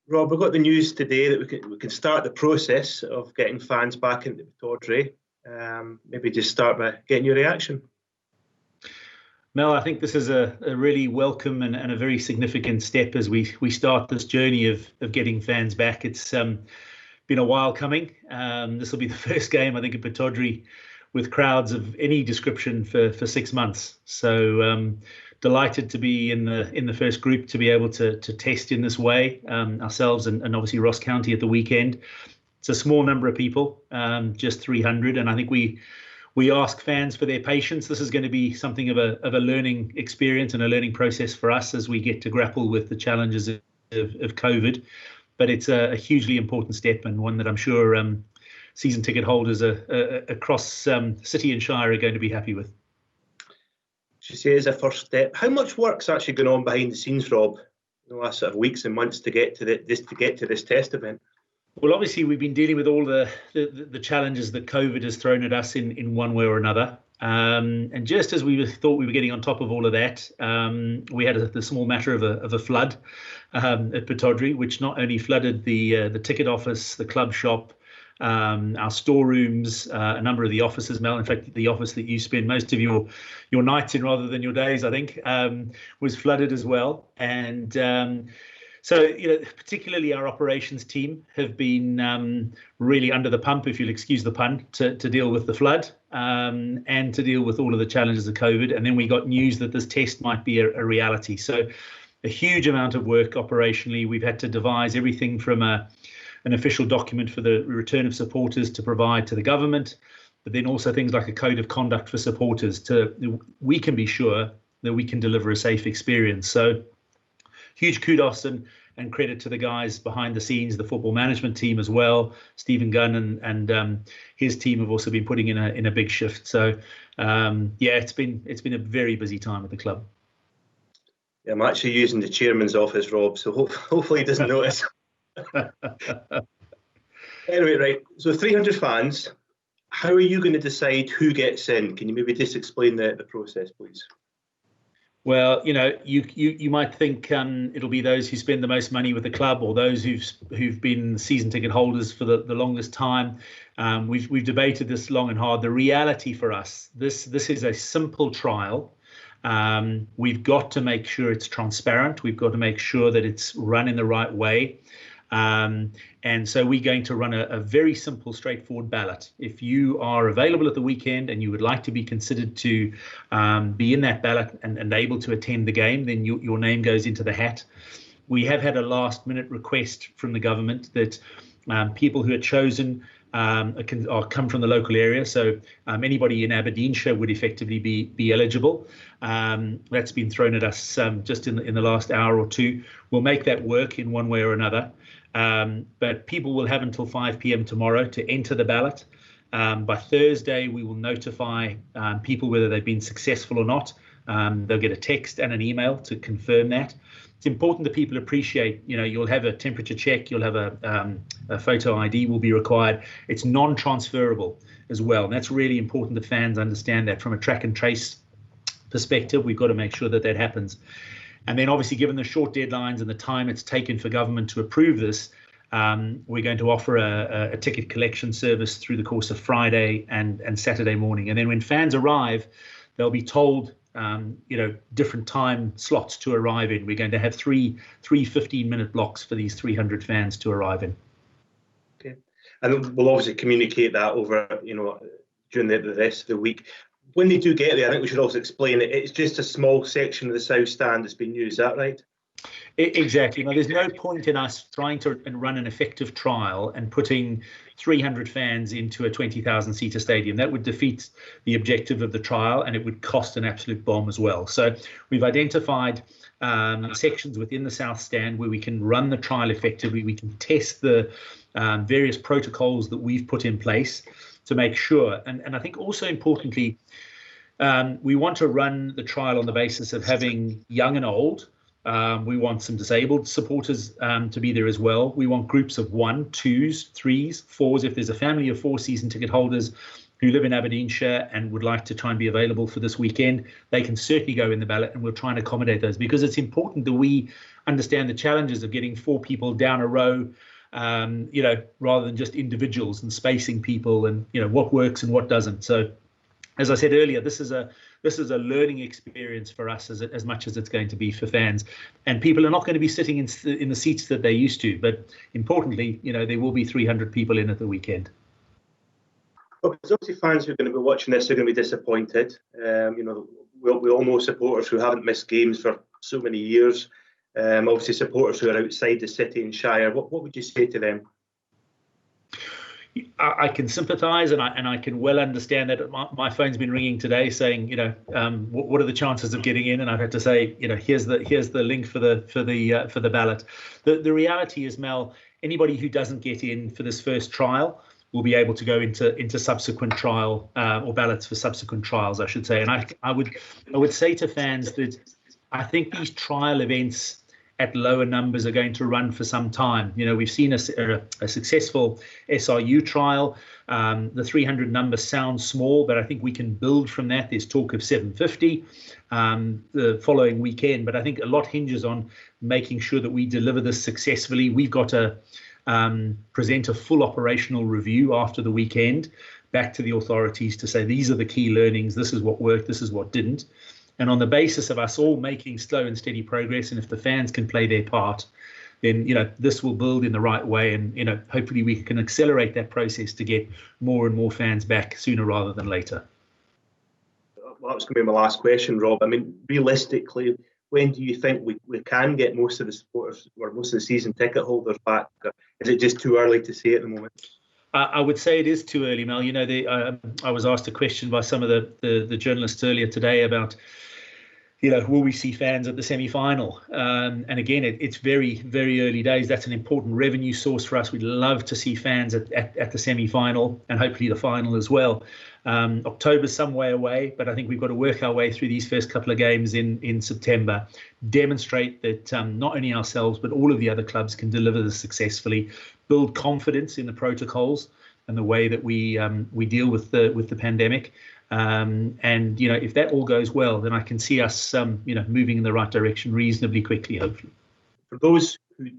Rob, we've got the news today that we can start the process of getting fans back into Pittodrie. Maybe just start by getting your reaction. Mel, I think this is a really welcome and a very significant step as we start this journey of getting fans back. It's been a while coming. This will be the first game, I think, at Pittodrie with crowds of any description for 6 months. So delighted to be in the first group to be able to test in this way, ourselves and obviously Ross County at the weekend. It's a small number of people, just 300, and I think we ask fans for their patience. This is going to be something of a learning experience and a learning process for us as we get to grapple with the challenges of COVID. But it's a hugely important step, and one that I'm sure season ticket holders across City and Shire are going to be happy with. She says a first step. How much work's actually going on behind the scenes, Rob, in the last sort of weeks and months to get to this test event? Well, obviously, we've been dealing with all the challenges that COVID has thrown at us in one way or another. And just as we thought we were getting on top of all of that, we had the small matter of a flood at Pittodrie, which not only flooded the ticket office, the club shop, our storerooms, a number of the offices, Mel. In fact, the office that you spend most of your nights in rather than your days, I think, was flooded as well. And so, particularly our operations team have been really under the pump, if you'll excuse the pun, to deal with the flood and to deal with all of the challenges of COVID. And then we got news that this test might be a reality. So a huge amount of work operationally. We've had to devise everything from an official document for the return of supporters to provide to the government, but then also things like a code of conduct for supporters we can be sure that we can deliver a safe experience. So huge kudos and credit to the guys behind the scenes, the football management team as well. Stephen Gunn and his team have also been putting in a big shift. So it's been a very busy time at the club. Yeah, I'm actually using the chairman's office, Rob, so hopefully he doesn't notice. Anyway, right, so 300 fans. How are you going to decide who gets in? Can you maybe just explain the process, please? Well, you might think it'll be those who spend the most money with the club, or those who've been season ticket holders for the longest time. We've debated this long and hard. The reality for us, this is a simple trial. We've got to make sure it's transparent. We've got to make sure that it's run in the right way. And so we're going to run a very simple, straightforward ballot. If you are available at the weekend and you would like to be considered to be in that ballot and able to attend the game, then your name goes into the hat. We have had a last-minute request from the government that people who are chosen come from the local area. So anybody in Aberdeenshire would effectively be eligible. That's been thrown at us just in the last hour or two. We'll make that work in one way or another. But people will have until 5 p.m. tomorrow to enter the ballot. By Thursday, we will notify people whether they've been successful or not. They'll get a text and an email to confirm that. It's important that people appreciate, you'll have a temperature check, you'll have a photo ID will be required. It's non-transferable as well. And that's really important that fans understand that from a track and trace perspective. We've got to make sure that happens. And then obviously, given the short deadlines and the time it's taken for government to approve this, we're going to offer a ticket collection service through the course of Friday and Saturday morning. And then when fans arrive, they'll be told different time slots to arrive in. We're going to have three 15-minute blocks for these 300 fans to arrive in. Okay, and we'll obviously communicate that over, during the rest of the week. When they do get there, I think we should also explain that it's just a small section of the South Stand that's been used. Is that right? Exactly. Now, there's no point in us trying to run an effective trial and putting 300 fans into a 20,000-seater stadium. That would defeat the objective of the trial, and it would cost an absolute bomb as well. So we've identified sections within the South Stand where we can run the trial effectively. We can test the various protocols that we've put in place to make sure. And I think also importantly, we want to run the trial on the basis of having young and old. We want some disabled supporters to be there as well. We want groups of 1s, 2s, 3s, 4s. If there's a family of 4 season ticket holders, who live in Aberdeenshire and would like to try and be available for this weekend, they can certainly go in the ballot, and we'll try and accommodate those, because it's important that we understand the challenges of getting 4 people down a row, rather than just individuals, and spacing people, and what works and what doesn't. So, as I said earlier, this is a learning experience for us as much as it's going to be for fans. And people are not going to be sitting in the seats that they used to. But importantly, there will be 300 people in at the weekend. Well, there's obviously fans who are going to be watching this are going to be disappointed. We all know supporters who haven't missed games for so many years. Obviously, supporters who are outside the city and Shire. What would you say to them? I can sympathise, and I can well understand that. My phone's been ringing today saying, what are the chances of getting in? And I've had to say, here's the link for the ballot. The reality is, Mel, anybody who doesn't get in for this first trial will be able to go into subsequent trial or ballots for subsequent trials, I should say. And I would say to fans that I think these trial events at lower numbers are going to run for some time. We've seen a successful SRU trial. The 300 number sounds small, but I think we can build from that. There's talk of 750 the following weekend, but I think a lot hinges on making sure that we deliver this successfully. We've got to present a full operational review after the weekend back to the authorities to say these are the key learnings, this is what worked, this is what didn't. And on the basis of us all making slow and steady progress, and if the fans can play their part, then this will build in the right way, and hopefully we can accelerate that process to get more and more fans back sooner rather than later. Well, that was going to be my last question, Rob. I mean, realistically, when do you think we can get most of the supporters or most of the season ticket holders back? Is it just too early to say at the moment? I would say it is too early, Mel. I was asked a question by some of the journalists earlier today about, will we see fans at the semi-final? And again, it's very, very early days. That's an important revenue source for us. We'd love to see fans at the semi-final and hopefully the final as well. October's some way away, but I think we've got to work our way through these first couple of games in September, demonstrate that not only ourselves, but all of the other clubs can deliver this successfully, build confidence in the protocols and the way that we deal with the pandemic. And if that all goes well, then I can see us moving in the right direction reasonably quickly, hopefully. For those who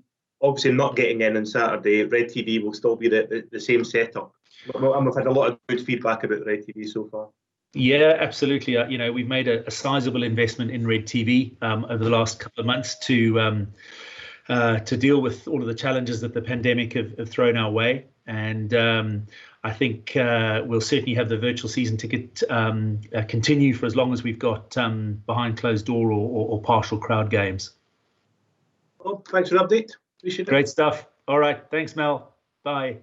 obviously not getting in on Saturday, Red TV will still be the same setup. And we've had a lot of good feedback about Red TV so far. Yeah, absolutely. We've made a sizable investment in Red TV over the last couple of months to deal with all of the challenges that the pandemic have thrown our way. And I think we'll certainly have the virtual season ticket continue for as long as we've got behind closed door or partial crowd games. Well, thanks for the update. Appreciate it. Great stuff. All right. Thanks, Mel. Bye.